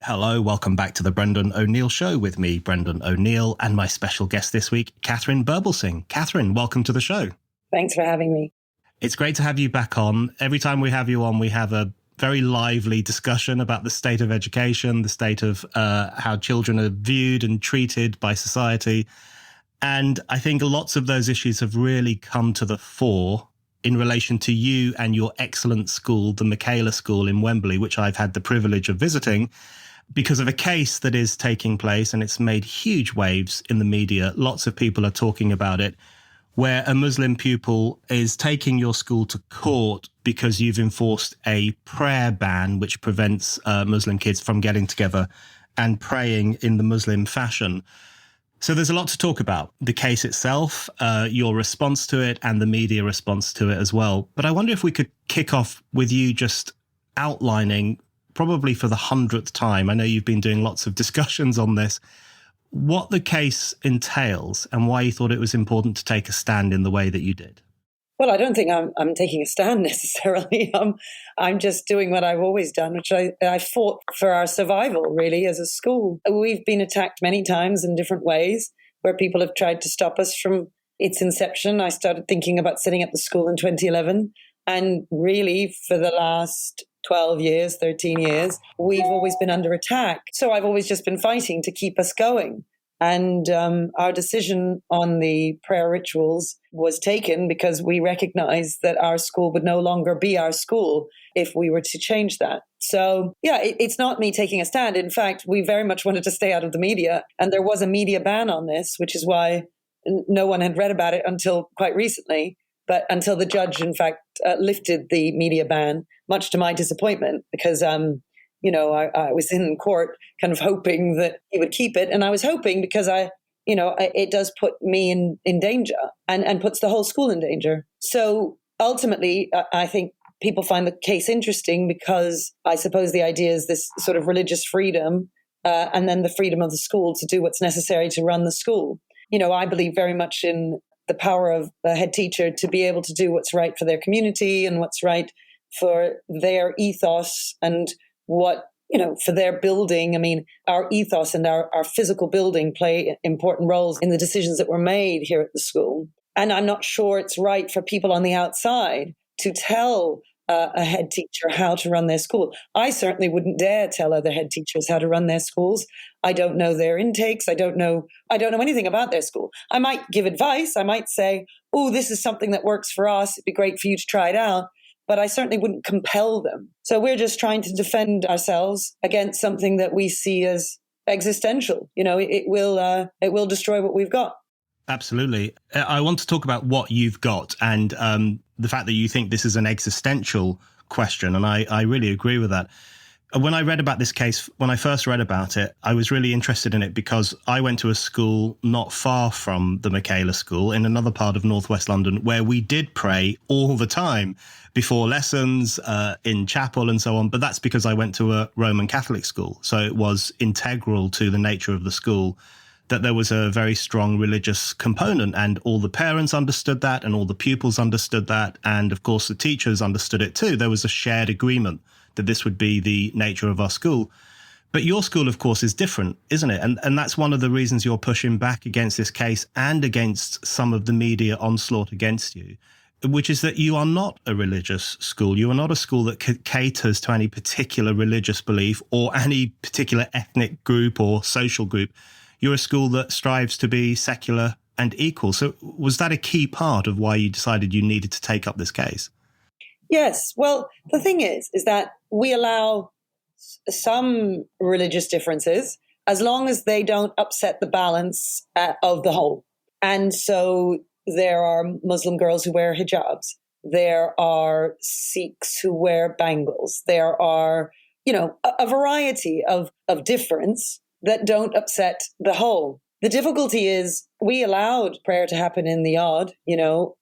Hello, welcome back to the Brendan O'Neill Show with me, Brendan O'Neill, and my special guest this week, Katharine Birbalsingh. Katharine, welcome to the show. Thanks for having me. It's great to have you back on. Every time we have you on, we have a very lively discussion about the state of education, the state of how children are viewed and treated by society. And I think lots of those issues have really come to the fore in relation to you and your excellent school, the Michaela School in Wembley, which I've had the privilege of visiting, because of a case that is taking place, and it's made huge waves in the media. Lots of people are talking about it, where a Muslim pupil is taking your school to court because you've enforced a prayer ban, which prevents Muslim kids from getting together and praying in the Muslim fashion. So there's a lot to talk about. The case itself, your response to it, and the media response to it as well. But I wonder if we could kick off with you just outlining, probably for the 100th time, I know you've been doing lots of discussions on this, what the case entails and why you thought it was important to take a stand in the way that you did. Well, I don't think I'm taking a stand necessarily. I'm just doing what I've always done, which I fought for our survival, really, as a school. We've been attacked many times in different ways where people have tried to stop us from its inception. I started thinking about setting up the school in 2011. And really, for the last 12 years, 13 years, we've always been under attack. So I've always just been fighting to keep us going. And our decision on the prayer rituals was taken because we recognized that our school would no longer be our school if we were to change that. So, yeah, it's not me taking a stand. In fact, we very much wanted to stay out of the media. And there was a media ban on this, which is why no one had read about it until quite recently. But until the judge, in fact, lifted the media ban, much to my disappointment, because, I was in court kind of hoping that he would keep it. And I was hoping because it does put me in danger and puts the whole school in danger. So ultimately, I think people find the case interesting because I suppose the idea is this sort of religious freedom and then the freedom of the school to do what's necessary to run the school. I believe very much in the power of a head teacher to be able to do what's right for their community and what's right for their ethos and what, for their building. I mean, our ethos and our physical building play important roles in the decisions that were made here at the school. And I'm not sure it's right for people on the outside to tell a head teacher how to run their school. I certainly wouldn't dare tell other head teachers how to run their schools. I don't know their intakes. I don't know anything about their school. I might give advice. I might say, oh, this is something that works for us. It'd be great for you to try it out. But I certainly wouldn't compel them. So we're just trying to defend ourselves against something that we see as existential. It will destroy what we've got. Absolutely. I want to talk about what you've got and the fact that you think this is an existential question. And I really agree with that. When I read about this case, when I first read about it, I was really interested in it because I went to a school not far from the Michaela School in another part of northwest London where we did pray all the time before lessons, in chapel and so on. But that's because I went to a Roman Catholic school. So it was integral to the nature of the school that there was a very strong religious component, and all the parents understood that and all the pupils understood that. And of course, the teachers understood it too. There was a shared agreement that this would be the nature of our school. But your school, of course, is different, isn't it? And that's one of the reasons you're pushing back against this case and against some of the media onslaught against you, which is that you are not a religious school. You are not a school that caters to any particular religious belief or any particular ethnic group or social group. You're a school that strives to be secular and equal. So was that a key part of why you decided you needed to take up this case? Yes. Well, the thing is that we allow some religious differences as long as they don't upset the balance of the whole. And so there are Muslim girls who wear hijabs. There are Sikhs who wear bangles. There are, a variety of difference that don't upset the whole. The difficulty is we allowed prayer to happen in the odd,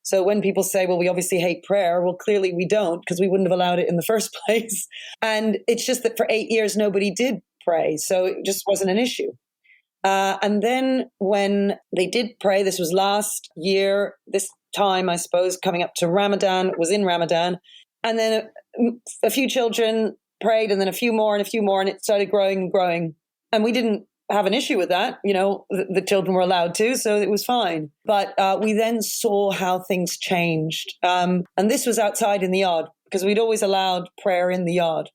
So when people say, well, we obviously hate prayer, well, clearly we don't, because we wouldn't have allowed it in the first place. And it's just that for 8 years, nobody did pray. So it just wasn't an issue. And then when they did pray, this was last year, this time, I suppose, coming up to Ramadan, it was in Ramadan. And then a few children prayed, and then a few more and a few more, and it started growing and growing. And we didn't have an issue with that. The children were allowed to, so it was fine. But we then saw how things changed. And this was outside in the yard, because we'd always allowed prayer in the yard.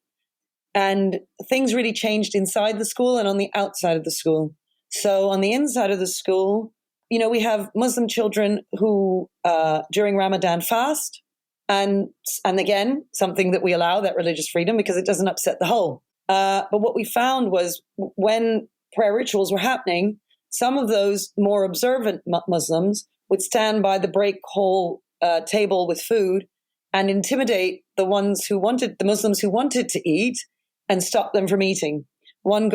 And things really changed inside the school and on the outside of the school. So on the inside of the school, we have Muslim children who during Ramadan fast. And again, something that we allow, that religious freedom, because it doesn't upset the whole. But what we found was when prayer rituals were happening, some of those more observant Muslims would stand by the break hall table with food and intimidate the Muslims who wanted to eat, and stop them from eating. One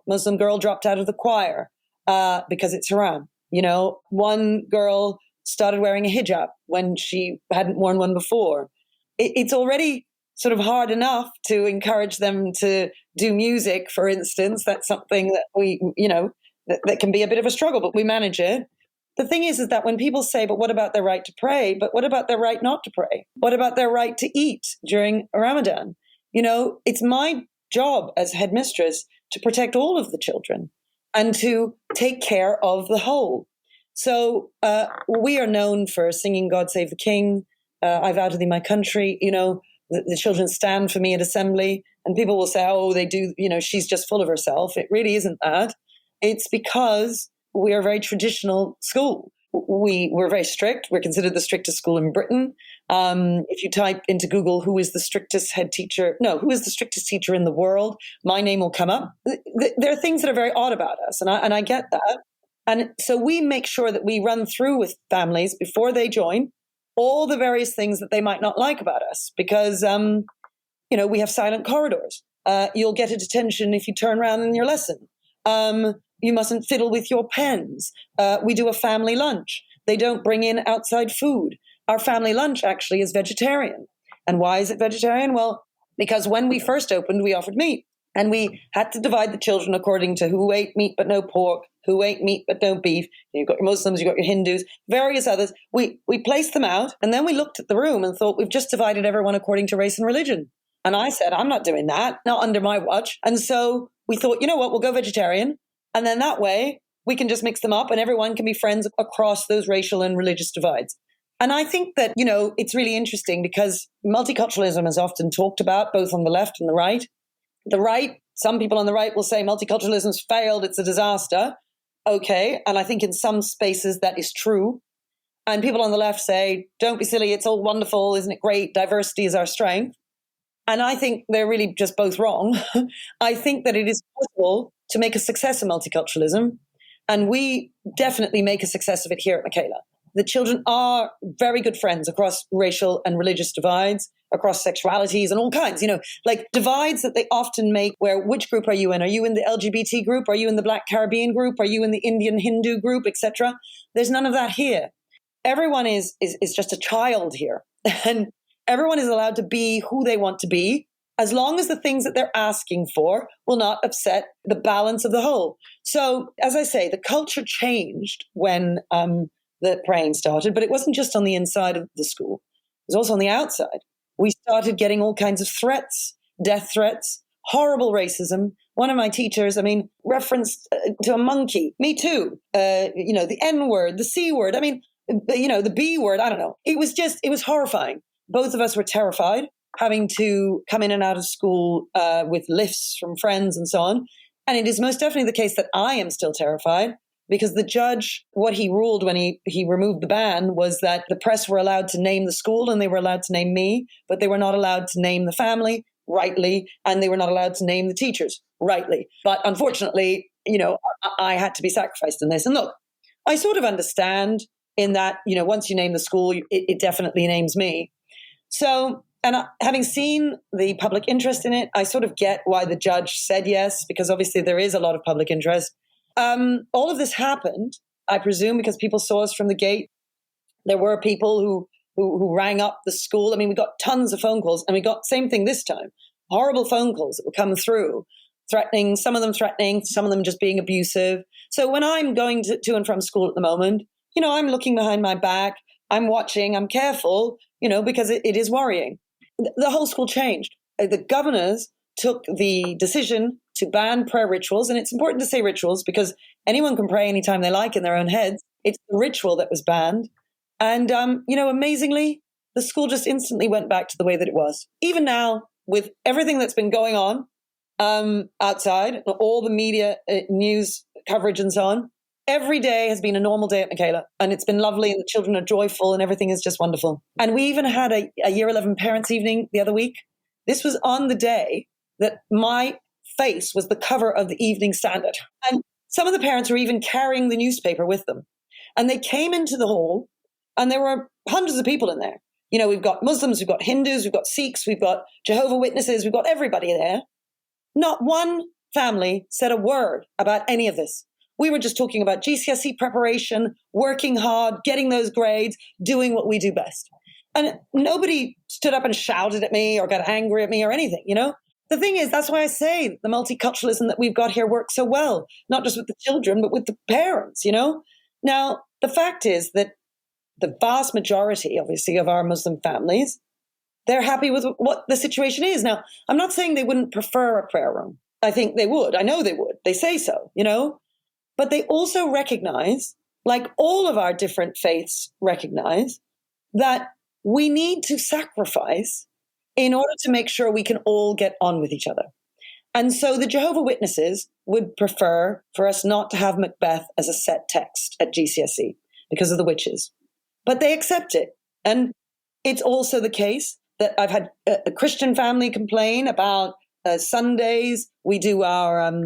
Muslim girl, dropped out of the choir because it's haram. One girl started wearing a hijab when she hadn't worn one before. It's already sort of hard enough to encourage them to do music, for instance. That's something that we, that can be a bit of a struggle, but we manage it. The thing is that when people say, but what about their right to pray? But what about their right not to pray? What about their right to eat during Ramadan? It's my job as headmistress to protect all of the children and to take care of the whole. So we are known for singing God Save the King, I Vow to Thee My Country. The children stand for me at assembly, and people will say, oh, they do, she's just full of herself. It really isn't that. It's because we are a very traditional school. We're very strict. We're considered the strictest school in Britain. If you type into Google, who is the strictest teacher in the world, my name will come up. There are things that are very odd about us, and I get that. And so we make sure that we run through with families before they join all the various things that they might not like about us, because, we have silent corridors. You'll get a detention if you turn around in your lesson. You mustn't fiddle with your pens. We do a family lunch. They don't bring in outside food. Our family lunch actually is vegetarian. And why is it vegetarian? Well, because when we first opened, we offered meat. And we had to divide the children according to who ate meat but no pork, who ate meat but no beef. You've got your Muslims, you've got your Hindus, various others. We placed them out, and then we looked at the room and thought, we've just divided everyone according to race and religion. And I said, I'm not doing that, not under my watch. And so we thought, you know what, we'll go vegetarian. And then that way we can just mix them up and everyone can be friends across those racial and religious divides. And I think that, it's really interesting because multiculturalism is often talked about both on the left and the right. The right, some people on the right will say multiculturalism's failed, it's a disaster. Okay, and I think in some spaces that is true. And people on the left say, don't be silly, it's all wonderful, isn't it great? Diversity is our strength. And I think they're really just both wrong. I think that it is possible to make a success of multiculturalism. And we definitely make a success of it here at Michaela. The children are very good friends across racial and religious divides, across sexualities and all kinds, like divides that they often make where, which group are you in? Are you in the LGBT group? Are you in the Black Caribbean group? Are you in the Indian Hindu group, etc.? There's none of that here. Everyone is just a child here. And everyone is allowed to be who they want to be, as long as the things that they're asking for will not upset the balance of the whole. So, as I say, the culture changed when the praying started, but it wasn't just on the inside of the school. It was also on the outside. We started getting all kinds of threats, death threats, horrible racism. One of my teachers, referenced to a monkey. Me too. The N word, the C word. The B word. I don't know. It was horrifying. Both of us were terrified, having to come in and out of school with lifts from friends and so on. And it is most definitely the case that I am still terrified, because the judge, what he ruled when he removed the ban was that the press were allowed to name the school and they were allowed to name me, but they were not allowed to name the family, rightly, and they were not allowed to name the teachers, rightly. But unfortunately, I had to be sacrificed in this. And look, I sort of understand in that, once you name the school, it definitely names me. So, and having seen the public interest in it, I sort of get why the judge said yes, because obviously there is a lot of public interest. All of this happened, I presume, because people saw us from the gate. There were people who rang up the school. We got tons of phone calls, and we got same thing this time. Horrible phone calls that would come through, threatening, some of them just being abusive. So when I'm going to and from school at the moment, I'm looking behind my back, I'm watching, I'm careful, because it is worrying. The whole school changed. The governors took the decision to ban prayer rituals. And it's important to say rituals because anyone can pray anytime they like in their own heads. It's the ritual that was banned. And, amazingly, the school just instantly went back to the way that it was. Even now, with everything that's been going on outside, all the media news coverage and so on, every day has been a normal day at Michaela. And it's been lovely and the children are joyful and everything is just wonderful. And we even had a year 11 parents evening the other week. This was on the day that my face was the cover of the Evening Standard. And some of the parents were even carrying the newspaper with them. And they came into the hall and there were hundreds of people in there. We've got Muslims, we've got Hindus, we've got Sikhs, we've got Jehovah's Witnesses, we've got everybody there. Not one family said a word about any of this. We were just talking about GCSE preparation, working hard, getting those grades, doing what we do best. And nobody stood up and shouted at me or got angry at me or anything, The thing is, that's why I say the multiculturalism that we've got here works so well, not just with the children, but with the parents, Now, the fact is that the vast majority, obviously, of our Muslim families, they're happy with what the situation is. Now, I'm not saying they wouldn't prefer a prayer room. I think they would. I know they would. They say so, But they also recognize, like all of our different faiths recognize, that we need to sacrifice in order to make sure we can all get on with each other. And so the Jehovah's Witnesses would prefer for us not to have Macbeth as a set text at GCSE because of the witches. But they accept it. And it's also the case that I've had a Christian family complain about Sundays. We do our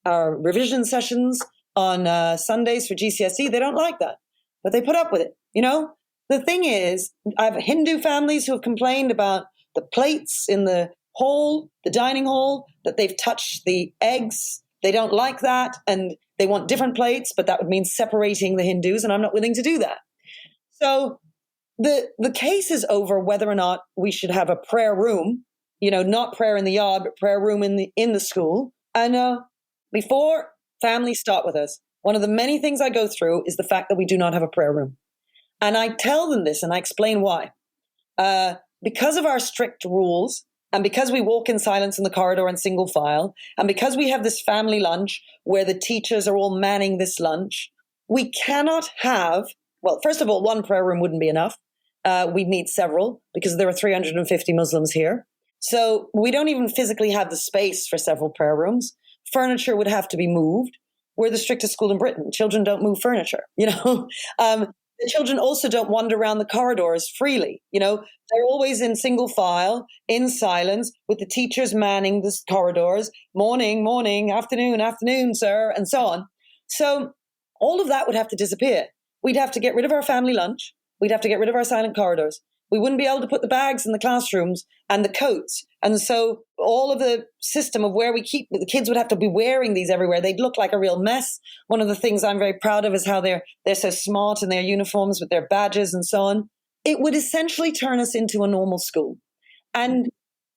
revision sessions on Sundays for GCSE. They don't like that, but they put up with it. The thing is, I have Hindu families who have complained about the plates in the hall, the dining hall, that they've touched the eggs. They don't like that. And they want different plates, but that would mean separating the Hindus. And I'm not willing to do that. So the case is over whether or not we should have a prayer room, not prayer in the yard, but prayer room in the school. And before families start with us, one of the many things I go through is the fact that we do not have a prayer room. And I tell them this and I explain why. Because of our strict rules and because we walk in silence in the corridor in single file, and because we have this family lunch where the teachers are all manning this lunch, we cannot have, well, first of all, one prayer room wouldn't be enough. We'd need several because there are 350 Muslims here. So we don't even physically have the space for several prayer rooms. Furniture would have to be moved. We're the strictest school in Britain. Children don't move furniture, The children also don't wander around the corridors freely. They're always in single file, in silence, with the teachers manning the corridors, morning, morning, afternoon, afternoon, sir, and so on. So all of that would have to disappear. We'd have to get rid of our family lunch. We'd have to get rid of our silent corridors. We wouldn't be able to put the bags in the classrooms and the coats. And so all of the system of where we keep, the kids would have to be wearing these everywhere. They'd look like a real mess. One of the things I'm very proud of is how they're so smart in their uniforms with their badges and so on. It would essentially turn us into a normal school. And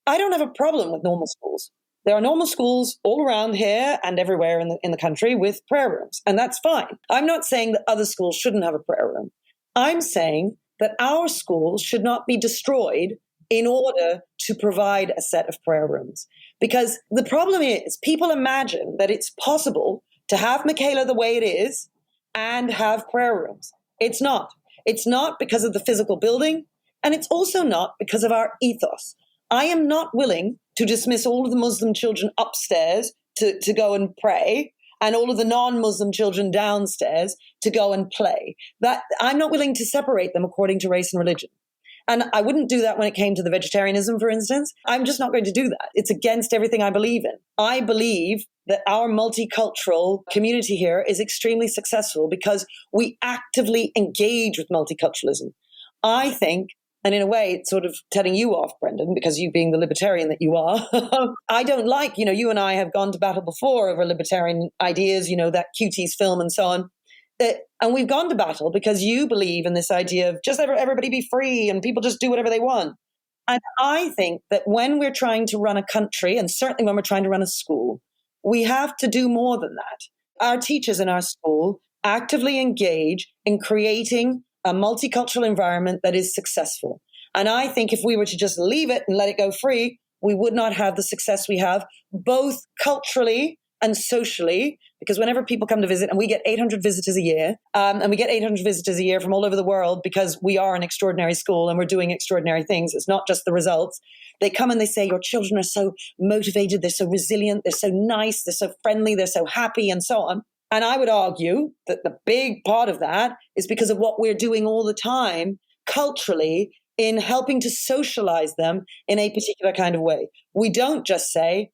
I don't have a problem with normal schools. There are normal schools all around here and everywhere in the country with prayer rooms, and that's fine. I'm not saying that other schools shouldn't have a prayer room. I'm saying that our schools should not be destroyed in order to provide a set of prayer rooms. Because the problem is people imagine that it's possible to have Michaela the way it is and have prayer rooms. It's not. It's not because of the physical building, and it's also not because of our ethos. I am not willing to dismiss all of the Muslim children upstairs to go and pray and all of the non-Muslim children downstairs to go and play. That I'm not willing to separate them according to race and religion. And I wouldn't do that when it came to the vegetarianism, for instance. I'm just not going to do that. It's against everything I believe in. I believe that our multicultural community here is extremely successful because we actively engage with multiculturalism. I think, and in a way, it's sort of telling you off, Brendan, because you being the libertarian that you are, I don't like, you and I have gone to battle before over libertarian ideas, that Cuties film and so on. And we've gone to battle because you believe in this idea of just everybody be free and people just do whatever they want. And I think that when we're trying to run a country, and certainly when we're trying to run a school, we have to do more than that. Our teachers in our school actively engage in creating a multicultural environment that is successful. And I think if we were to just leave it and let it go free, we would not have the success we have, both culturally and socially, because whenever people come to visit, and we get 800 visitors a year, and we get 800 visitors a year from all over the world because we are an extraordinary school and we're doing extraordinary things. It's not just the results. They come and they say, your children are so motivated, they're so resilient, they're so nice, they're so friendly, they're so happy, and so on. And I would argue that the big part of that is because of what we're doing all the time culturally in helping to socialize them in a particular kind of way. We don't just say,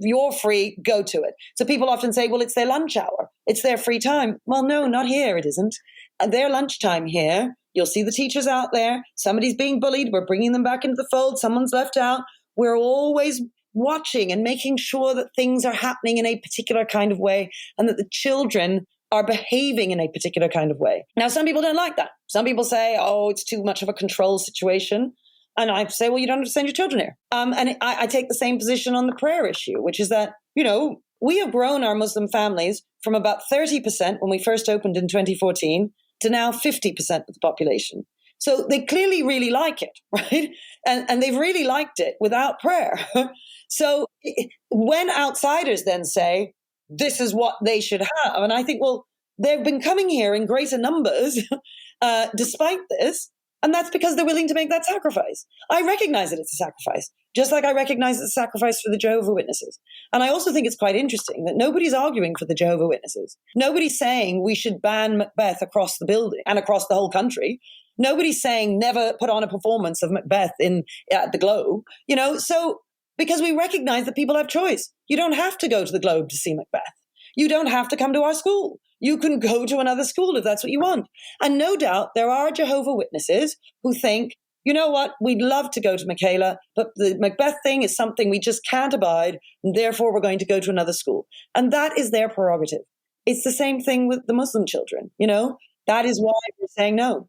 you're free, go to it. So people often say, well, it's their lunch hour. It's their free time. Well, no, not here. It isn't. Their lunchtime here, you'll see the teachers out there. Somebody's being bullied. We're bringing them back into the fold. Someone's left out. We're always watching and making sure that things are happening in a particular kind of way and that the children are behaving in a particular kind of way. Now, some people don't like that. Some people say, oh, it's too much of a control situation. And I say, well, you don't have to send your children here. And I take the same position on the prayer issue, which is that, we have grown our Muslim families from about 30% when we first opened in 2014 to now 50% of the population. So they clearly really like it, right? And they've really liked it without prayer. So when outsiders then say, this is what they should have, and I think, well, they've been coming here in greater numbers despite this, and that's because they're willing to make that sacrifice. I recognize that it's a sacrifice, just like I recognize it's a sacrifice for the Jehovah's Witnesses. And I also think it's quite interesting that nobody's arguing for the Jehovah's Witnesses. Nobody's saying we should ban Macbeth across the building and across the whole country. Nobody's saying never put on a performance of Macbeth at the Globe. So because we recognize that people have choice. You don't have to go to the Globe to see Macbeth. You don't have to come to our school. You can go to another school if that's what you want. And no doubt there are Jehovah's Witnesses who think, you know what, we'd love to go to Michaela, but the Macbeth thing is something we just can't abide, and therefore we're going to go to another school. And that is their prerogative. It's the same thing with the Muslim children, That is why we're saying no.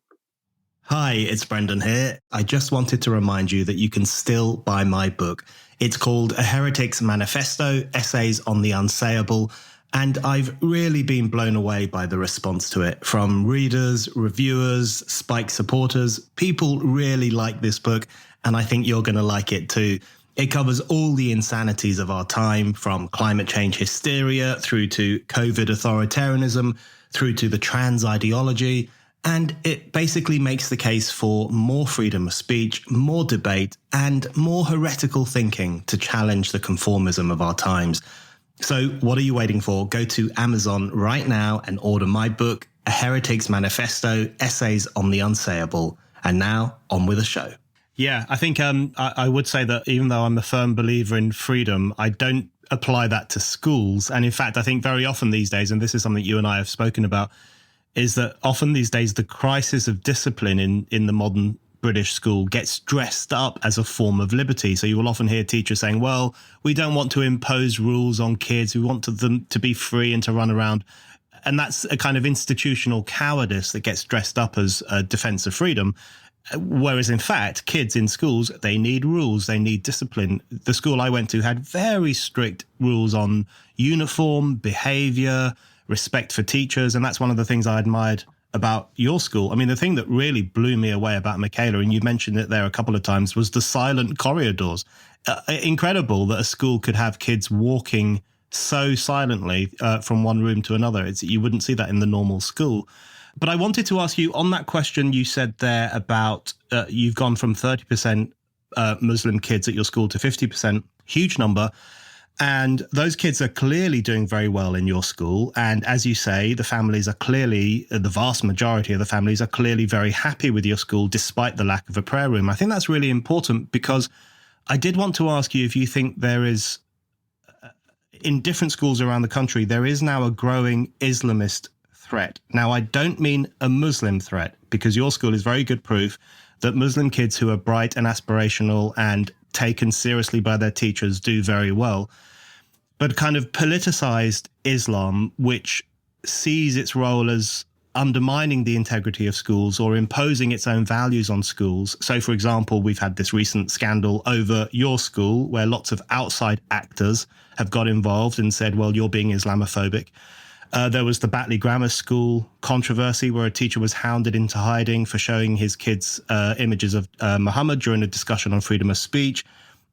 Hi, it's Brendan here. I just wanted to remind you that you can still buy my book. It's called A Heretic's Manifesto, Essays on the Unsayable. And I've really been blown away by the response to it from readers, reviewers, Spike supporters. People really like this book, and I think you're going to like it too. It covers all the insanities of our time, from climate change hysteria through to COVID authoritarianism, through to the trans ideology. And it basically makes the case for more freedom of speech, more debate, and more heretical thinking to challenge the conformism of our times. So what are you waiting for? Go to Amazon right now and order my book, A Heretic's Manifesto, Essays on the Unsayable. And now, on with the show. Yeah, I think I would say that even though I'm a firm believer in freedom, I don't apply that to schools. And in fact, I think very often these days, and this is something you and I have spoken about, is that often these days the crisis of discipline in the modern British school gets dressed up as a form of liberty. So you will often hear teachers saying, well, we don't want to impose rules on kids. We want them to be free and to run around. And that's a kind of institutional cowardice that gets dressed up as a defense of freedom. Whereas in fact, kids in schools, they need rules, they need discipline. The school I went to had very strict rules on uniform, behavior, respect for teachers. And that's one of the things I admired about your school. I mean, the thing that really blew me away about Michaela, and you mentioned it there a couple of times, was the silent corridors. Incredible that a school could have kids walking so silently from one room to another. You wouldn't see that in the normal school. But I wanted to ask you on that question you said there about you've gone from 30% Muslim kids at your school to 50%, huge number. And those kids are clearly doing very well in your school. And as you say, the vast majority of the families are clearly very happy with your school, despite the lack of a prayer room. I think that's really important, because I did want to ask you if you think there is, in different schools around the country, there is now a growing Islamist threat. Now, I don't mean a Muslim threat, because your school is very good proof that Muslim kids who are bright and aspirational and taken seriously by their teachers do very well. But kind of politicized Islam, which sees its role as undermining the integrity of schools or imposing its own values on schools. So, for example, we've had this recent scandal over your school where lots of outside actors have got involved and said, well, you're being Islamophobic. There was the Batley Grammar School controversy where a teacher was hounded into hiding for showing his kids images of Muhammad during a discussion on freedom of speech.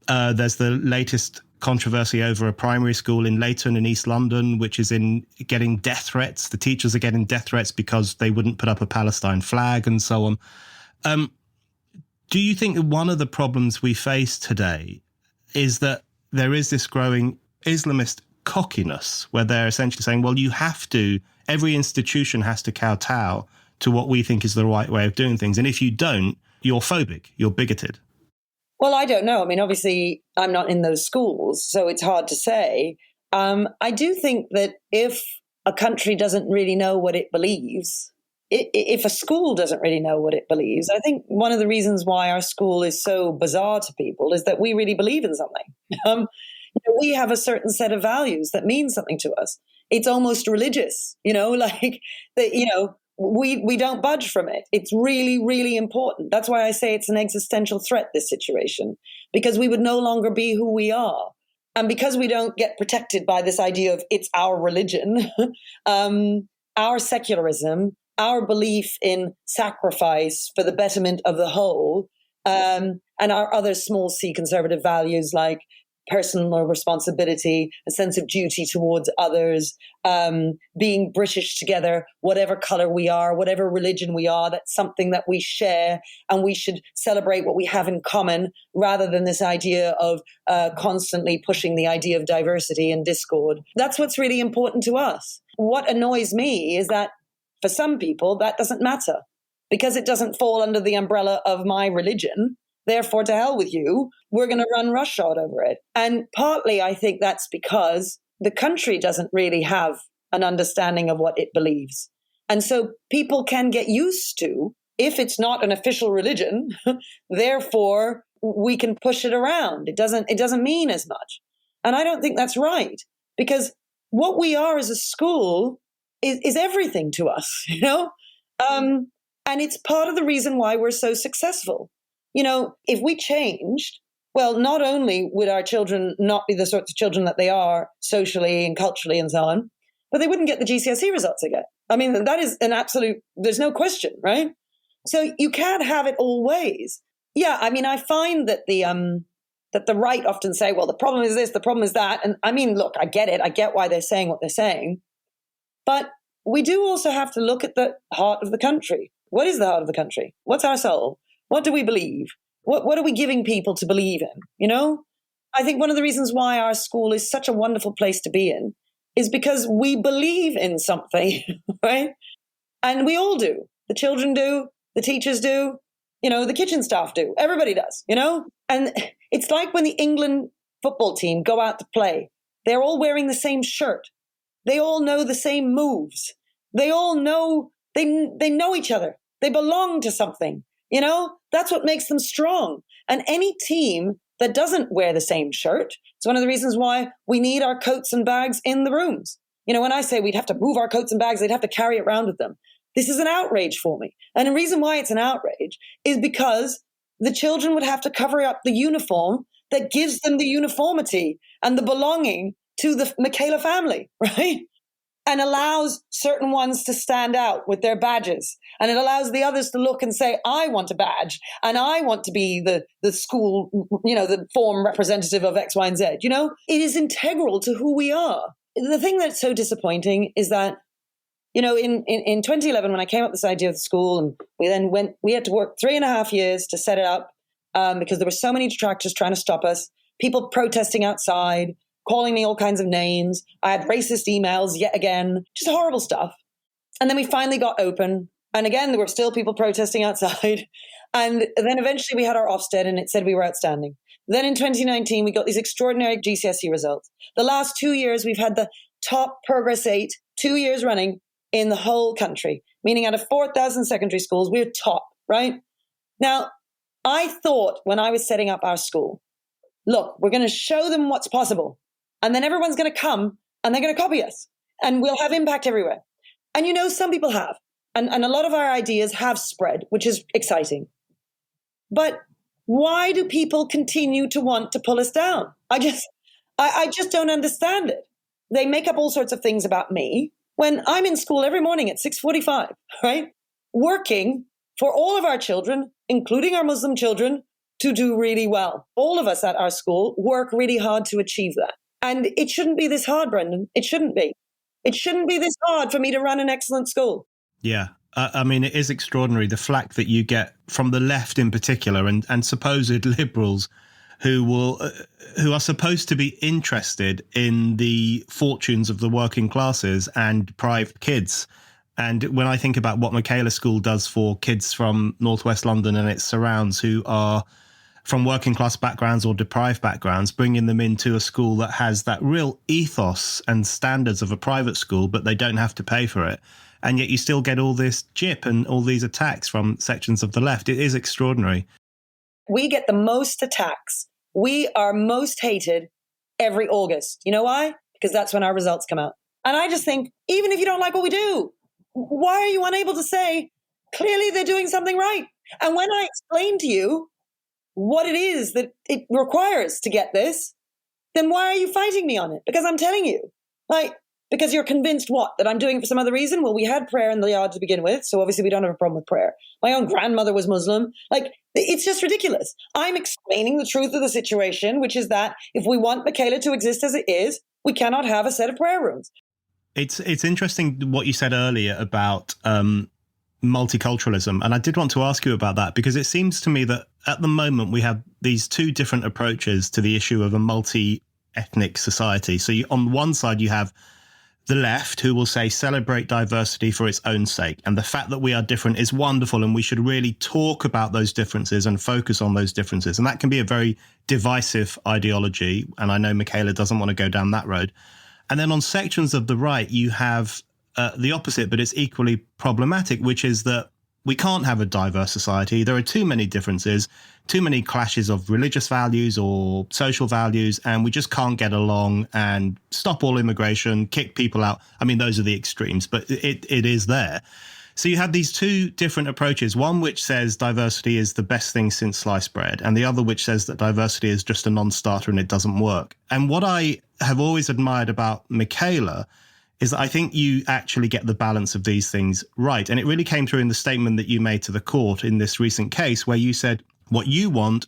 There's the latest controversy over a primary school in Leighton in East London, which is getting death threats. The teachers are getting death threats because they wouldn't put up a Palestine flag and so on. Do you think that one of the problems we face today is that there is this growing Islamist cockiness where they're essentially saying, well, every institution has to kowtow to what we think is the right way of doing things. And if you don't, you're phobic, you're bigoted. Well, I don't know. I mean, obviously, I'm not in those schools, so it's hard to say. I do think that if a country doesn't really know what it believes, if a school doesn't really know what it believes, I think one of the reasons why our school is so bizarre to people is that we really believe in something. We have a certain set of values that mean something to us. It's almost religious, like that, we don't budge from it. It's really, really important. That's why I say it's an existential threat, this situation, because we would no longer be who we are. And because we don't get protected by this idea of it's our religion, our secularism, our belief in sacrifice for the betterment of the whole, and our other small c conservative values like personal responsibility, a sense of duty towards others, being British together, whatever color we are, whatever religion we are, that's something that we share, and we should celebrate what we have in common rather than this idea of constantly pushing the idea of diversity and discord. That's what's really important to us. What annoys me is that for some people, that doesn't matter because it doesn't fall under the umbrella of my religion. Therefore, to hell with you, we're going to run roughshod over it. And partly, I think that's because the country doesn't really have an understanding of what it believes. And so people can get used to, if it's not an official religion, therefore we can push it around. It doesn't mean as much. And I don't think that's right, because what we are as a school is everything to us, and it's part of the reason why we're so successful. If we changed, well, not only would our children not be the sorts of children that they are socially and culturally and so on, but they wouldn't get the GCSE results they get. I mean, that is an absolute, there's no question, right? So you can't have it all ways. Yeah, I mean, I find that the right often say, well, the problem is this, the problem is that. And I mean, look, I get it. I get why they're saying what they're saying. But we do also have to look at the heart of the country. What is the heart of the country? What's our soul? What do we believe? What are we giving people to believe in? I think one of the reasons why our school is such a wonderful place to be in is because we believe in something, right? And we all do. The children do, the teachers do, the kitchen staff do. Everybody does, And it's like when the England football team go out to play, they're all wearing the same shirt. They all know the same moves. They all know, they know each other. They belong to something. That's what makes them strong. And any team that doesn't wear the same shirt, it's one of the reasons why we need our coats and bags in the rooms. When I say we'd have to move our coats and bags, they'd have to carry it around with them. This is an outrage for me. And the reason why it's an outrage is because the children would have to cover up the uniform that gives them the uniformity and the belonging to the Michaela family, right? And allows certain ones to stand out with their badges. And it allows the others to look and say, I want a badge and I want to be the school, the form representative of X, Y, and Z. It is integral to who we are. The thing that's so disappointing is that, in 2011, when I came up with this idea of the school, and we had to work 3.5 years to set it up because there were so many detractors trying to stop us, people protesting outside, calling me all kinds of names. I had racist emails yet again, just horrible stuff. And then we finally got open. And again, there were still people protesting outside. And then eventually we had our Ofsted and it said we were outstanding. Then in 2019, we got these extraordinary GCSE results. The last 2 years, we've had the top Progress 8, 2 years running in the whole country, meaning out of 4,000 secondary schools, we're top, right? Now, I thought when I was setting up our school, look, we're going to show them what's possible. And then everyone's going to come and they're going to copy us and we'll have impact everywhere. And some people have. And a lot of our ideas have spread, which is exciting. But why do people continue to want to pull us down? I just don't understand it. They make up all sorts of things about me when I'm in school every morning at 6:45, right? Working for all of our children, including our Muslim children, to do really well. All of us at our school work really hard to achieve that. And it shouldn't be this hard, Brendan. It shouldn't be. It shouldn't be this hard for me to run an excellent school. Yeah. I mean, it is extraordinary, the flack that you get from the left in particular and supposed liberals who are supposed to be interested in the fortunes of the working classes and deprived kids. And when I think about what Michaela School does for kids from Northwest London and its surrounds who are from working class backgrounds or deprived backgrounds, bringing them into a school that has that real ethos and standards of a private school, but they don't have to pay for it. And yet you still get all this jip and all these attacks from sections of the left. It is extraordinary. We get the most attacks. We are most hated every August. You know why? Because that's when our results come out. And I just think, even if you don't like what we do, why are you unable to say, clearly they're doing something right? And when I explain to you what it is that it requires to get this, then why are you fighting me on it? Because I'm telling you, because you're convinced what? That I'm doing it for some other reason? Well, we had prayer in the yard to begin with, so obviously we don't have a problem with prayer. My own grandmother was Muslim. It's just ridiculous. I'm explaining the truth of the situation, which is that if we want Michaela to exist as it is, we cannot have a set of prayer rooms. It's interesting what you said earlier about multiculturalism. And I did want to ask you about that, because it seems to me that at the moment we have these two different approaches to the issue of a multi-ethnic society. So on one side, you have the left, who will say celebrate diversity for its own sake. And the fact that we are different is wonderful, and we should really talk about those differences and focus on those differences. And that can be a very divisive ideology. And I know Michaela doesn't want to go down that road. And then on sections of the right, you have the opposite, but it's equally problematic, which is that we can't have a diverse society. There are too many differences, too many clashes of religious values or social values, and we just can't get along, and stop all immigration, kick people out. I mean, those are the extremes, but it is there. So you have these two different approaches, one which says diversity is the best thing since sliced bread, and the other which says that diversity is just a non-starter and it doesn't work. And what I have always admired about Michaela is that I think you actually get the balance of these things right. And it really came through in the statement that you made to the court in this recent case, where you said what you want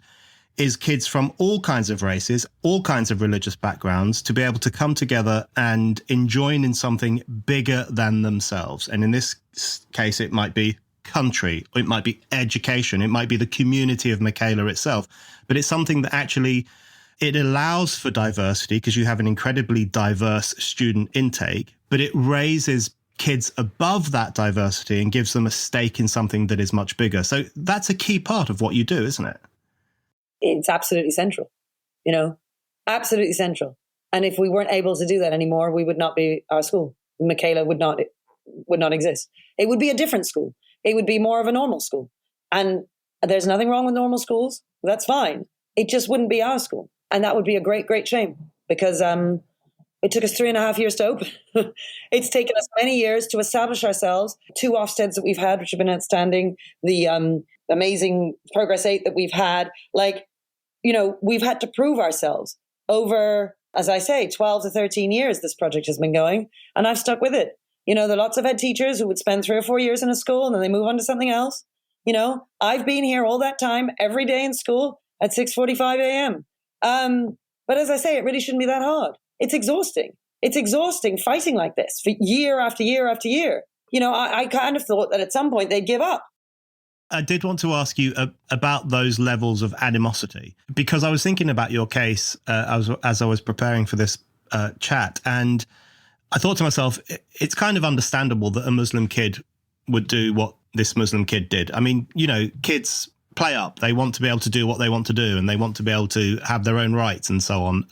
is kids from all kinds of races, all kinds of religious backgrounds to be able to come together and join in something bigger than themselves. And in this case, it might be country, or it might be education, it might be the community of Michaela itself. But it's something that actually, it allows for diversity because you have an incredibly diverse student intake, but it raises kids above that diversity and gives them a stake in something that is much bigger. So that's a key part of what you do, isn't it? It's absolutely central, absolutely central. And if we weren't able to do that anymore, we would not be our school. Michaela would not exist. It would be a different school. It would be more of a normal school. And there's nothing wrong with normal schools. That's fine. It just wouldn't be our school. And that would be a great, great shame, because it took us 3.5 years to open. It's taken us many years to establish ourselves. 2 Ofsteds that we've had, which have been outstanding. The amazing Progress 8 that we've had. We've had to prove ourselves over, as I say, 12 to 13 years this project has been going. And I've stuck with it. There are lots of head teachers who would spend 3 or 4 years in a school and then they move on to something else. I've been here all that time, every day in school at 6:45 a.m. But as I say, it really shouldn't be that hard. It's exhausting. It's exhausting fighting like this for year after year after year. I kind of thought that at some point they'd give up. I did want to ask you about those levels of animosity, because I was thinking about your case as I was preparing for this chat, and I thought to myself, it's kind of understandable that a Muslim kid would do what this Muslim kid did. I mean, kids play up. They want to be able to do what they want to do, and they want to be able to have their own rights and so on.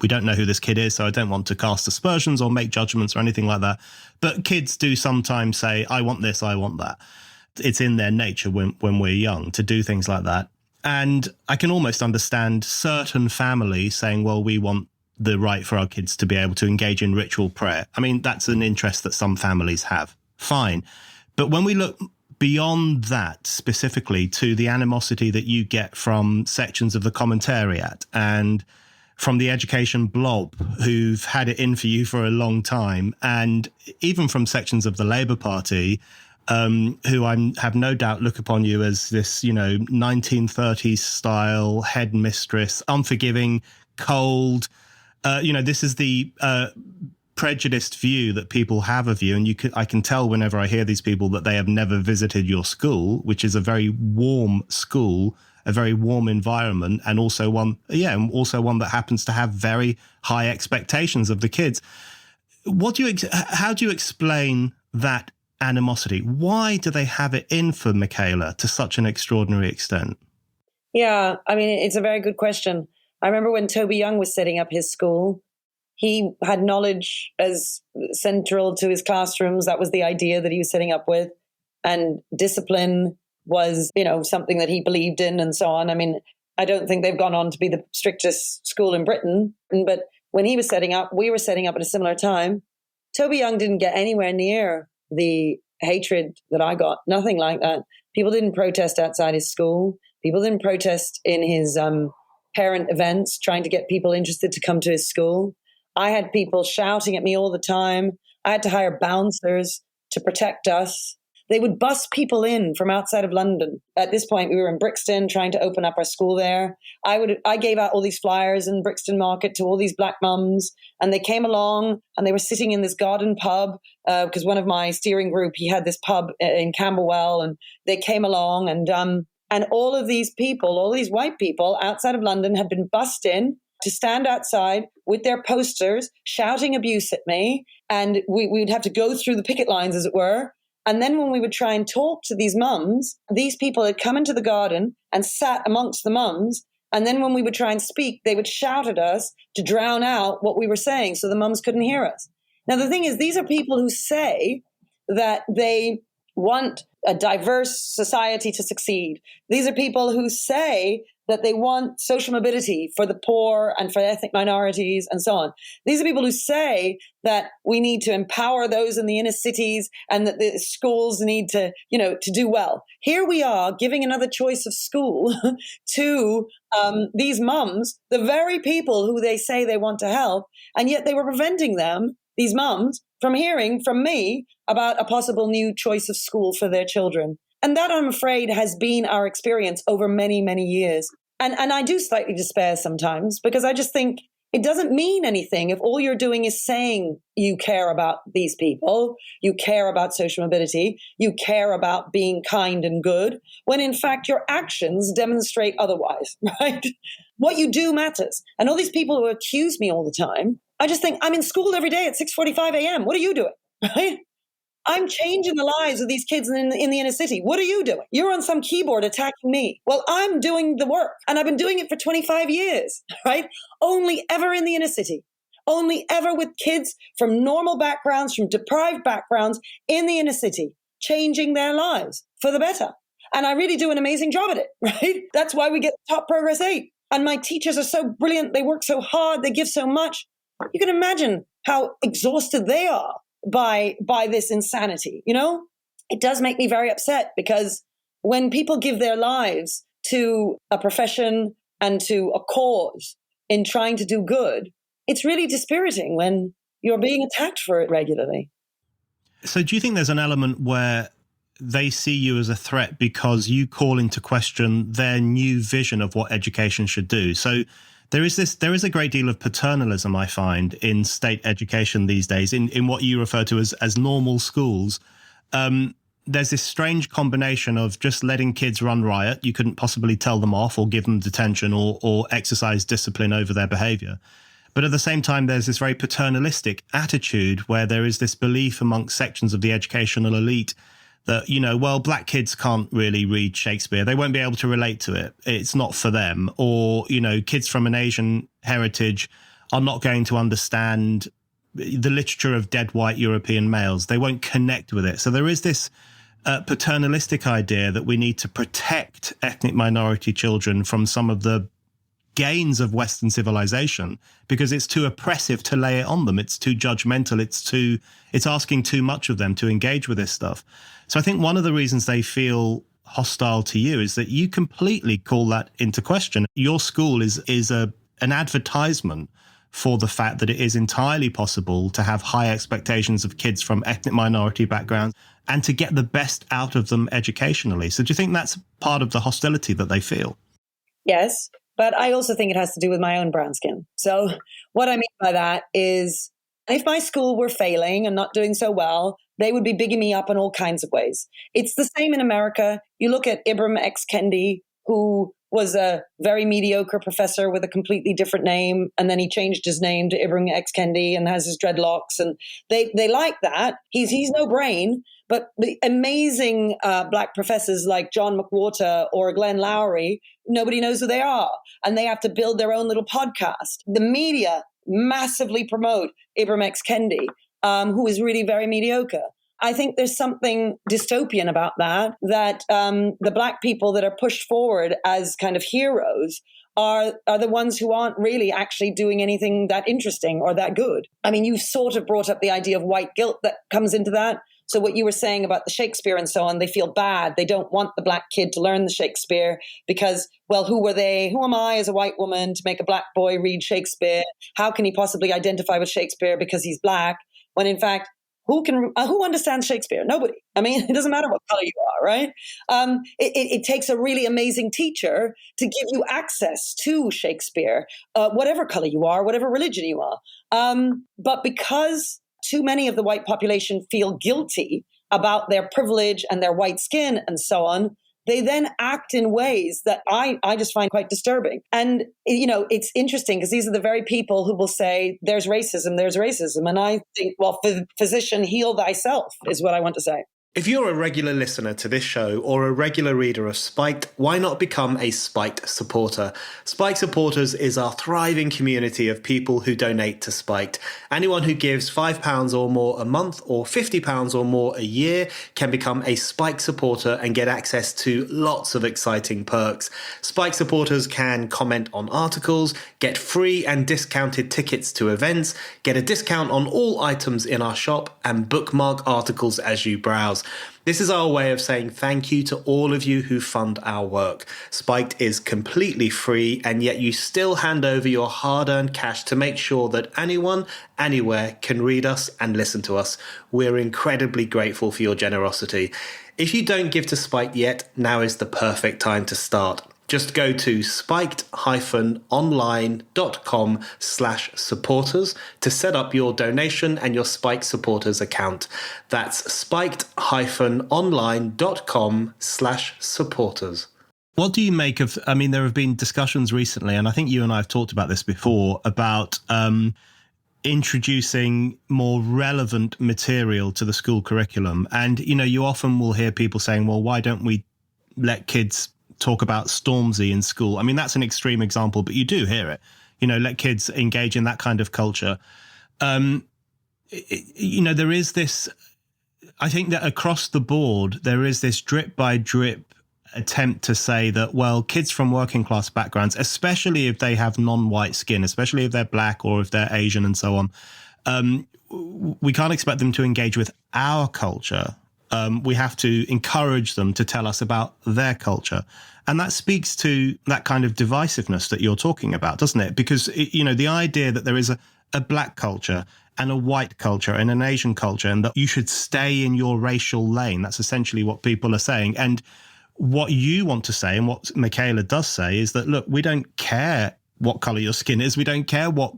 We don't know who this kid is, so I don't want to cast aspersions or make judgments or anything like that. But kids do sometimes say, I want this, I want that. It's in their nature when we're young to do things like that. And I can almost understand certain families saying, well, we want the right for our kids to be able to engage in ritual prayer. I mean, that's an interest that some families have. Fine. But when we look beyond that specifically to the animosity that you get from sections of the commentariat and from the education blob who've had it in for you for a long time, and even from sections of the Labour Party, who have no doubt look upon you as this, 1930s style headmistress, unforgiving, cold. This is the prejudiced view that people have of you. And I can tell whenever I hear these people that they have never visited your school, which is a very warm school, a very warm environment, and also one that happens to have very high expectations of the kids. How do you explain that animosity? Why do they have it in for Michaela to such an extraordinary extent? Yeah, I mean, it's a very good question. I remember when Toby Young was setting up his school, he had knowledge as central to his classrooms. That was the idea that he was setting up with. And discipline was, something that he believed in and so on. I mean, I don't think they've gone on to be the strictest school in Britain. But when he was setting up, we were setting up at a similar time. Toby Young didn't get anywhere near the hatred that I got. Nothing like that. People didn't protest outside his school. People didn't protest in his parent events, trying to get people interested to come to his school. I had people shouting at me all the time. I had to hire bouncers to protect us. They would bus people in from outside of London. At this point, we were in Brixton trying to open up our school there. I gave out all these flyers in Brixton Market to all these black mums, and they came along and they were sitting in this garden pub because one of my steering group, he had this pub in Camberwell, and they came along and all of these people, all these white people outside of London had been bussed in to stand outside with their posters shouting abuse at me. And we would have to go through the picket lines, as it were. And then when we would try and talk to these mums, these people had come into the garden and sat amongst the mums. And then when we would try and speak, they would shout at us to drown out what we were saying so the mums couldn't hear us. Now, the thing is, these are people who say that they want a diverse society to succeed. These are people who say that they want social mobility for the poor and for ethnic minorities and so on. These are people who say that we need to empower those in the inner cities and that the schools need to, to do well. Here we are giving another choice of school to these mums, the very people who they say they want to help, and yet they were preventing them, these mums, from hearing from me about a possible new choice of school for their children. And that, I'm afraid, has been our experience over many, many years. And I do slightly despair sometimes, because I just think it doesn't mean anything if all you're doing is saying you care about these people, you care about social mobility, you care about being kind and good, when in fact your actions demonstrate otherwise, right? What you do matters. And all these people who accuse me all the time, I just think, I'm in school every day at 6:45 a.m. What are you doing, right? I'm changing the lives of these kids in the inner city. What are you doing? You're on some keyboard attacking me. Well, I'm doing the work, and I've been doing it for 25 years, right? Only ever in the inner city. Only ever with kids from normal backgrounds, from deprived backgrounds in the inner city, changing their lives for the better. And I really do an amazing job at it, right? That's why we get top progress 8. And my teachers are so brilliant. They work so hard. They give so much. You can imagine how exhausted they are by this insanity. It does make me very upset, because when people give their lives to a profession and to a cause in trying to do good, it's really dispiriting when you're being attacked for it regularly. So do you think there's an element where they see you as a threat because you call into question their new vision of what education should do? So there is a great deal of paternalism, I find, in state education these days, in what you refer to as normal schools. There's this strange combination of just letting kids run riot. You couldn't possibly tell them off or give them detention or exercise discipline over their behavior. But at the same time, there's this very paternalistic attitude where there is this belief amongst sections of the educational elite that, black kids can't really read Shakespeare. They won't be able to relate to it. It's not for them. Or, kids from an Asian heritage are not going to understand the literature of dead white European males. They won't connect with it. So there is this paternalistic idea that we need to protect ethnic minority children from some of the gains of Western civilization because it's too oppressive to lay it on them. It's too judgmental. It's asking too much of them to engage with this stuff. So I think one of the reasons they feel hostile to you is that you completely call that into question. Your school is an advertisement for the fact that it is entirely possible to have high expectations of kids from ethnic minority backgrounds and to get the best out of them educationally. So do you think that's part of the hostility that they feel? Yes, but I also think it has to do with my own brown skin. So what I mean by that is if my school were failing and not doing so well, they would be bigging me up in all kinds of ways. It's the same in America. You look at Ibram X. Kendi, who was a very mediocre professor with a completely different name, and then he changed his name to Ibram X. Kendi and has his dreadlocks, and they like that. He's no brain, but the amazing black professors like John McWhorter or Glenn Lowry, nobody knows who they are, and they have to build their own little podcast. The media massively promote Ibram X. Kendi, who is really very mediocre. I think there's something dystopian about that the black people that are pushed forward as kind of heroes are the ones who aren't really actually doing anything that interesting or that good. I mean, you've sort of brought up the idea of white guilt that comes into that. So what you were saying about the Shakespeare and so on, they feel bad. They don't want the black kid to learn the Shakespeare because, well, who were they? Who am I as a white woman to make a black boy read Shakespeare? How can he possibly identify with Shakespeare because he's black? When in fact, who understands Shakespeare? Nobody. I mean, it doesn't matter what color you are, right? It takes a really amazing teacher to give you access to Shakespeare, whatever color you are, whatever religion you are. But because too many of the white population feel guilty about their privilege and their white skin and so on, they then act in ways that I just find quite disturbing. And, you know, it's interesting because these are the very people who will say, there's racism. And I think, well, physician, heal thyself is what I want to say. If you're a regular listener to this show or a regular reader of Spiked, why not become a Spiked supporter? Spiked Supporters is our thriving community of people who donate to Spiked. Anyone who gives £5 or more a month or £50 or more a year can become a Spiked supporter and get access to lots of exciting perks. Spiked supporters can comment on articles, get free and discounted tickets to events, get a discount on all items in our shop, and bookmark articles as you browse. This is our way of saying thank you to all of you who fund our work. Spiked is completely free, and yet you still hand over your hard-earned cash to make sure that anyone, anywhere can read us and listen to us. We're incredibly grateful for your generosity. If you don't give to Spiked yet, now is the perfect time to start. Just go to spiked-online.com/supporters to set up your donation and your Spiked supporters account. That's spiked-online.com/supporters. What do you make of, I mean, there have been discussions recently, and I think you and I have talked about this before, about introducing more relevant material to the school curriculum. And, you know, you often will hear people saying, well, why don't we let kids talk about Stormzy in school? I mean, that's an extreme example, but you do hear it. You know, let kids engage in that kind of culture. You know, there is this, I think that across the board, there is this drip by drip attempt to say that, well, kids from working class backgrounds, especially if they have non-white skin, especially if they're black or if they're Asian and so on, we can't expect them to engage with our culture. We have to encourage them to tell us about their culture. And that speaks to that kind of divisiveness that you're talking about, doesn't it? Because, you know, the idea that there is a black culture and a white culture and an Asian culture, and that you should stay in your racial lane, that's essentially what people are saying. And what you want to say, and what Michaela does say, is that, look, we don't care what color your skin is. We don't care what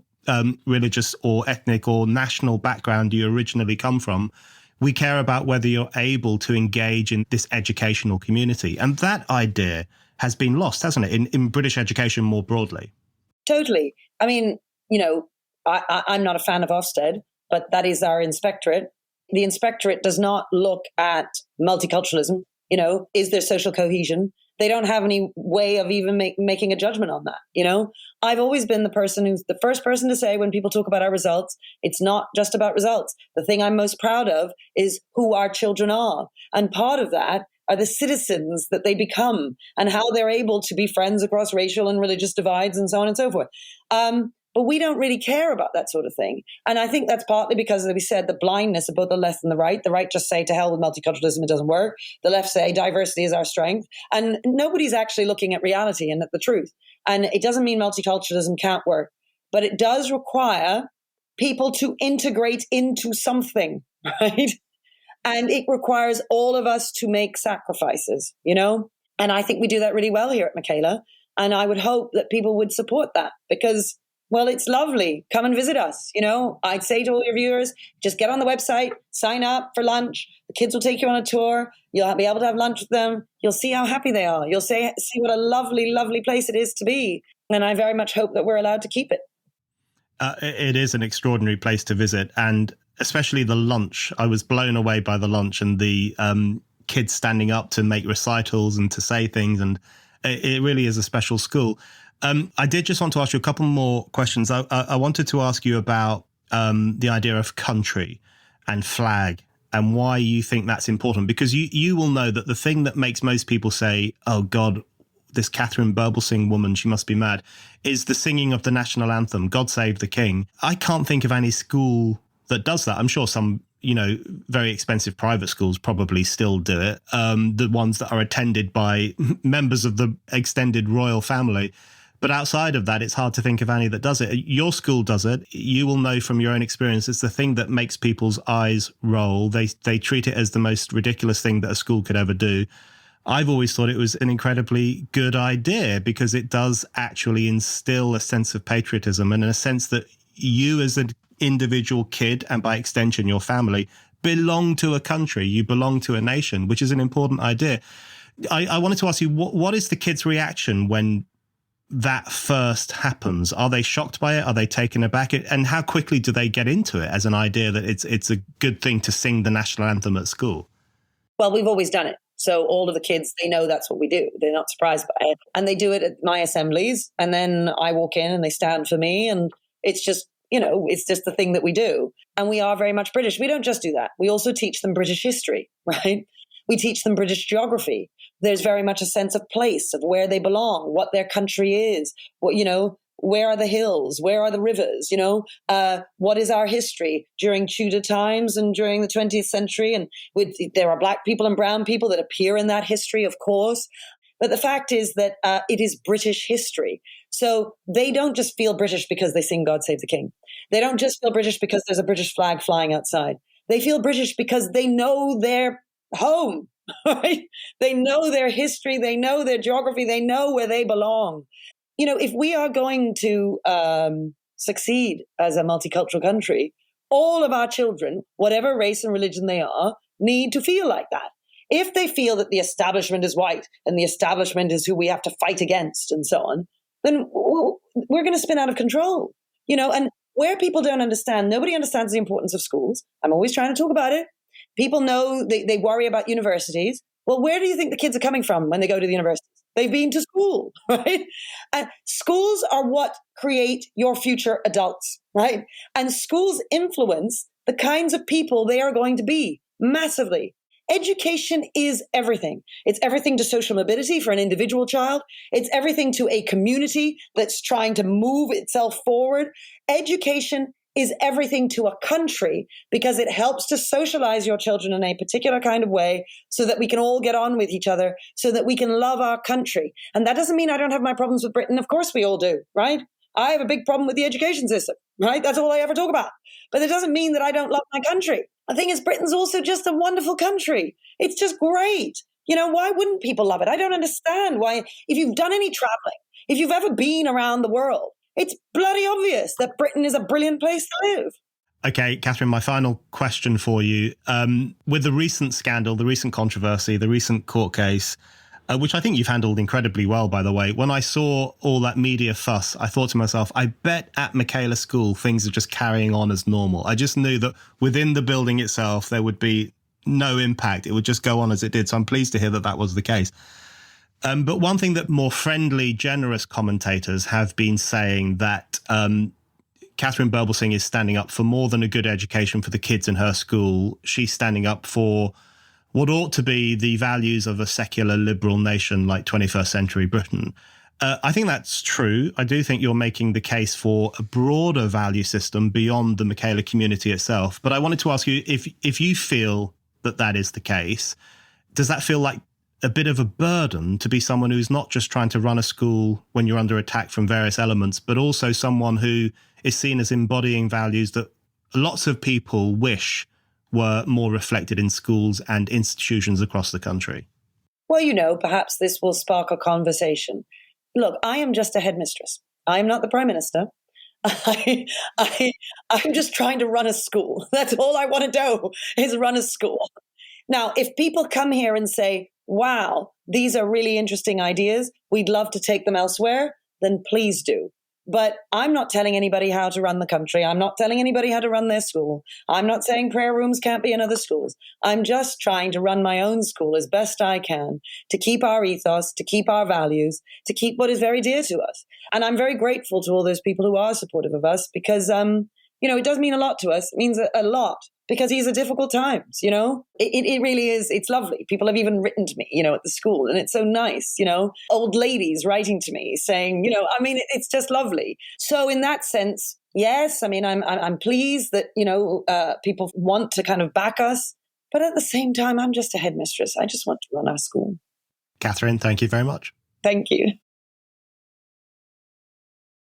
religious or ethnic or national background you originally come from. We care about whether you're able to engage in this educational community. And that idea has been lost, hasn't it, in British education more broadly? Totally. I mean, you know, I'm not a fan of Ofsted, but that is our inspectorate. The inspectorate does not look at multiculturalism. You know, is there social cohesion? They don't have any way of even making a judgment on that. You know, I've always been the person who's the first person to say when people talk about our results, it's not just about results. The thing I'm most proud of is who our children are. And part of that are the citizens that they become and how they're able to be friends across racial and religious divides and so on and so forth. But we don't really care about that sort of thing. And I think that's partly because, as we said, the blindness of both the left and the right. The right just say, to hell with multiculturalism, it doesn't work. The left say, diversity is our strength. And nobody's actually looking at reality and at the truth. And it doesn't mean multiculturalism can't work. but it does require people to integrate into something, right? And it requires all of us to make sacrifices, And I think we do that really well here at Michaela. And I would hope that people would support that because, well, it's lovely. Come and visit us. I'd say to all your viewers, just get on the website, sign up for lunch. The kids will take you on a tour. You'll be able to have lunch with them. You'll see how happy they are. You'll see what a lovely, lovely place it is to be. And I very much hope that we're allowed to keep it. It is an extraordinary place to visit. And especially the lunch. I was blown away by the lunch and the kids standing up to make recitals and to say things. And it really is a special school. I did just want to ask you a couple more questions. I wanted to ask you about the idea of country and flag and why you think that's important, because you will know that the thing that makes most people say, oh, God, this Katharine Birbalsingh woman, she must be mad, is the singing of the national anthem, God Save the King. I can't think of any school that does that. I'm sure some, very expensive private schools probably still do it. The ones that are attended by members of the extended royal family. But outside of that, it's hard to think of any that does it. Your school does it. You will know from your own experience, it's the thing that makes people's eyes roll. They treat it as the most ridiculous thing that a school could ever do. I've always thought it was an incredibly good idea because it does actually instill a sense of patriotism and a sense that you as an individual kid, and by extension your family, belong to a country. You belong to a nation, which is an important idea. I wanted to ask you, what is the kids' reaction when that first happens? Are they shocked by it? Are they taken aback? And how quickly do they get into it as an idea that it's a good thing to sing the national anthem at school? Well, we've always done it. So all of the kids, they know that's what we do. They're not surprised by it. And they do it at my assemblies. And then I walk in and they stand for me. And it's just, it's just the thing that we do. And we are very much British. We don't just do that. We also teach them British history, right? We teach them British geography. There's very much a sense of place, of where they belong, what their country is, where are the hills, where are the rivers, what is our history during Tudor times and during the 20th century. And there are black people and brown people that appear in that history, of course. But the fact is that it is British history. So they don't just feel British because they sing God Save the King. They don't just feel British because there's a British flag flying outside. They feel British because they know their home, right? They know their history. They know their geography. They know where they belong. If we are going to succeed as a multicultural country, all of our children, whatever race and religion they are, need to feel like that. If they feel that the establishment is white and the establishment is who we have to fight against and so on, then we're going to spin out of control, and where people don't understand, nobody understands the importance of schools. I'm always trying to talk about it. People know they worry about universities. Well, where do you think the kids are coming from when they go to the universities? They've been to school, right? And schools are what create your future adults, right? And schools influence the kinds of people they are going to be massively. Education is everything. It's everything to social mobility for an individual child. It's everything to a community that's trying to move itself forward. Education is everything to a country because it helps to socialize your children in a particular kind of way so that we can all get on with each other, so that we can love our country. And that doesn't mean I don't have my problems with Britain. Of course we all do, right? I have a big problem with the education system, right? That's all I ever talk about. But it doesn't mean that I don't love my country. The thing is, Britain's also just a wonderful country. It's just great. Why wouldn't people love it? I don't understand why, if you've done any traveling, if you've ever been around the world, it's bloody obvious that Britain is a brilliant place to live. Okay, Katharine, my final question for you. With the recent scandal, the recent controversy, the recent court case, which I think you've handled incredibly well, by the way, when I saw all that media fuss, I thought to myself, I bet at Michaela School things are just carrying on as normal. I just knew that within the building itself, there would be no impact. It would just go on as it did. So I'm pleased to hear that that was the case. But one thing that more friendly, generous commentators have been saying that Katharine Birbalsingh is standing up for more than a good education for the kids in her school. She's standing up for what ought to be the values of a secular liberal nation like 21st century Britain. I think that's true. I do think you're making the case for a broader value system beyond the Michaela community itself. But I wanted to ask you if you feel that that is the case, does that feel like a bit of a burden to be someone who's not just trying to run a school when you're under attack from various elements, but also someone who is seen as embodying values that lots of people wish were more reflected in schools and institutions across the country? Well, perhaps this will spark a conversation. Look, I am just a headmistress. I am not the Prime Minister. I'm just trying to run a school. That's all I want to do, is run a school. Now, if people come here and say, wow, these are really interesting ideas, we'd love to take them elsewhere, then please do. But I'm not telling anybody how to run the country. I'm not telling anybody how to run their school. I'm not saying prayer rooms can't be in other schools. I'm just trying to run my own school as best I can to keep our ethos, to keep our values, to keep what is very dear to us. And I'm very grateful to all those people who are supportive of us because, it does mean a lot to us. It means a lot because these are difficult times, It really is. It's lovely. People have even written to me, at the school, and it's so nice, Old ladies writing to me saying, it's just lovely. So in that sense, yes, I'm pleased that, people want to kind of back us. But at the same time, I'm just a headmistress. I just want to run our school. Katharine, thank you very much. Thank you.